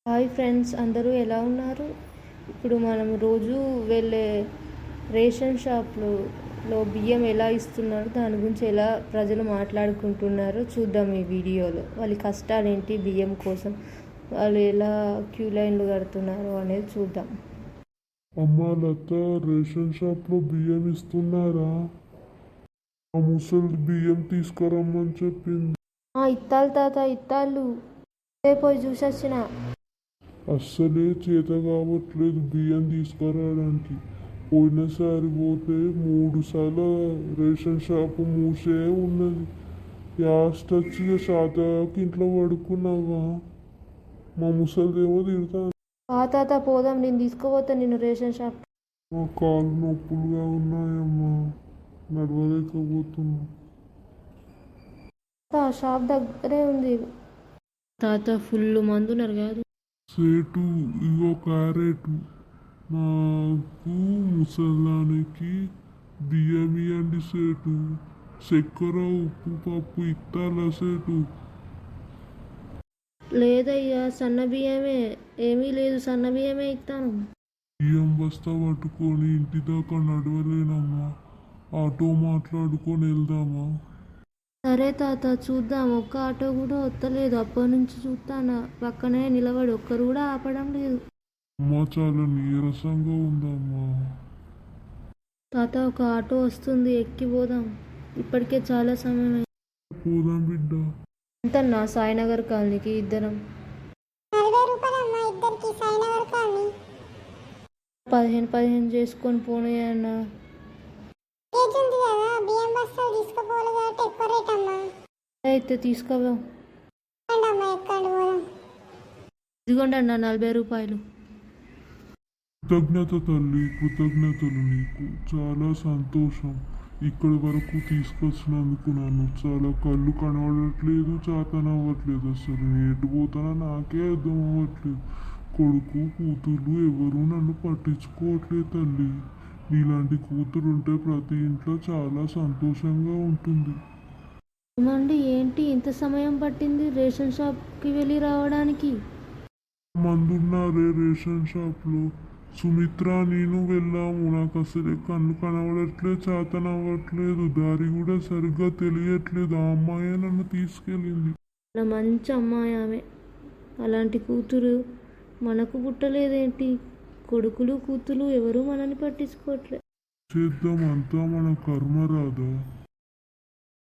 Hi friends, అందరూ ఎలా ఉన్నారు? ఇప్పుడు మనం రోజు వెళ్ళే రేషన్ షాప్లో బియ్యం ఎలా ఇస్తున్నారు, దాని గురించి ఎలా ప్రజలు మాట్లాడుకుంటున్నారో చూద్దాం ఈ వీడియోలో. వాళ్ళ కష్టాలు ఏంటి, బియ్యం కోసం వాళ్ళు ఎలా క్యూ లైన్లు కడుతున్నారు అనేది చూద్దాం. అమ్మా లత, రేషన్ షాప్లో బియ్యం ఇస్తున్నారా? ఆ ముసలి బియ్యం తీసుకురమ్మని చెప్పింది. ఇత్తాలు తాత, ఇత్తాళ్ళు పోయి చూసొచ్చిన. అస్సలే చేత కావట్లేదు బియ్యం తీసుకురావడానికి. పోయినసారి పోతే 3 సార్లు రేషన్ షాపు మూసే ఉన్నది. యాస్టచ్చిగా శాతకి ఇంట్లో పడుకున్నావా? మా ముసలిదేమో తిడతా. తాత పోదాం, నేను తీసుకుపోతాను నిన్ను రేషన్ షాప్. మా కాళ్ళు నొప్పులుగా ఉన్నాయమ్మా, నడవలేకపోతున్నా. షాప్ దగ్గరే ఉంది తాత, ఫుల్ మంది ఉన్నారు కాదు. సేటు, ఇగో క్యారెట్, నాకు ముసలానికి బియ్యం ఇవ్వండి సేటు. చక్కెర, ఉప్పు, పప్పు ఇస్తాలా సేటు? లేదయ్యా, సన్న బియ్యమే, ఏమీ లేదు, సన్న బియ్యమే ఇస్తాను. బియ్యం బస్తా పట్టుకొని ఇంటి దాకా నడవలేనమ్మా, ఆటో మాట్లాడుకొని వెళ్దామా? సరే తాత, చూద్దాం. ఒక్క ఆటో కూడా వస్తలేదు, అప్పటి నుంచి చూస్తాను. పక్కనే నిలబడి ఒక్కరు కూడా ఆపడం లేదు. అమ్మా చాలా నీరసంగా ఉందమ్మా. తాత, ఒక ఆటో వస్తుంది, ఎక్కిపోదాం. ఇప్పటికే చాలా సమయం అయింది. పోదాం బిడ్డ. ఎంతన్నా సాయినగర్ కాలనీకి ఇద్దరం? 15 చేసుకొని పోనీయన్నా. అయితే తీసుకోవా? ఇదిగోండి అన్న, 40 రూపాయలు. కృతజ్ఞత తల్లి, కృతజ్ఞతలు నీకు. చాలా సంతోషం ఇక్కడి వరకు తీసుకొచ్చినందుకు. నన్ను చాలా కళ్ళు కనబడట్లేదు, చేతనవ్వట్లేదు. అసలు ఎటు పోతానో నాకే అర్థం అవ్వట్లేదు. కొడుకు కూతురు ఎవరు నన్ను పట్టించుకోవట్లేదు తల్లి. నీలాంటి కూతురు ఉంటే ప్రతి ఇంట్లో చాలా సంతోషంగా ఉంటుంది. ఏమండి, ఏంటి ఇంత సమయం పట్టింది రేషన్ షాప్కి వెళ్ళి రావడానికి? మందున్నారే రేషన్ షాప్లో. సుమిత్ర నేను వెళ్ళాము. నాకు అసలే కన్ను కనబడట్లేదు, చేతనవ్వట్లేదు, దారి కూడా సరిగ్గా తెలియట్లేదు. ఆ అమ్మాయే నన్ను తీసుకెళ్ళింది. అలా మంచి అమ్మాయి ఆమె. అలాంటి కూతురు మనకు పుట్టలేదేంటి? కొడుకులు కూతురు ఎవరు మనని పట్టించుకోవట్లేదు. చేద్దాం, అంతా మన కర్మ రాదా?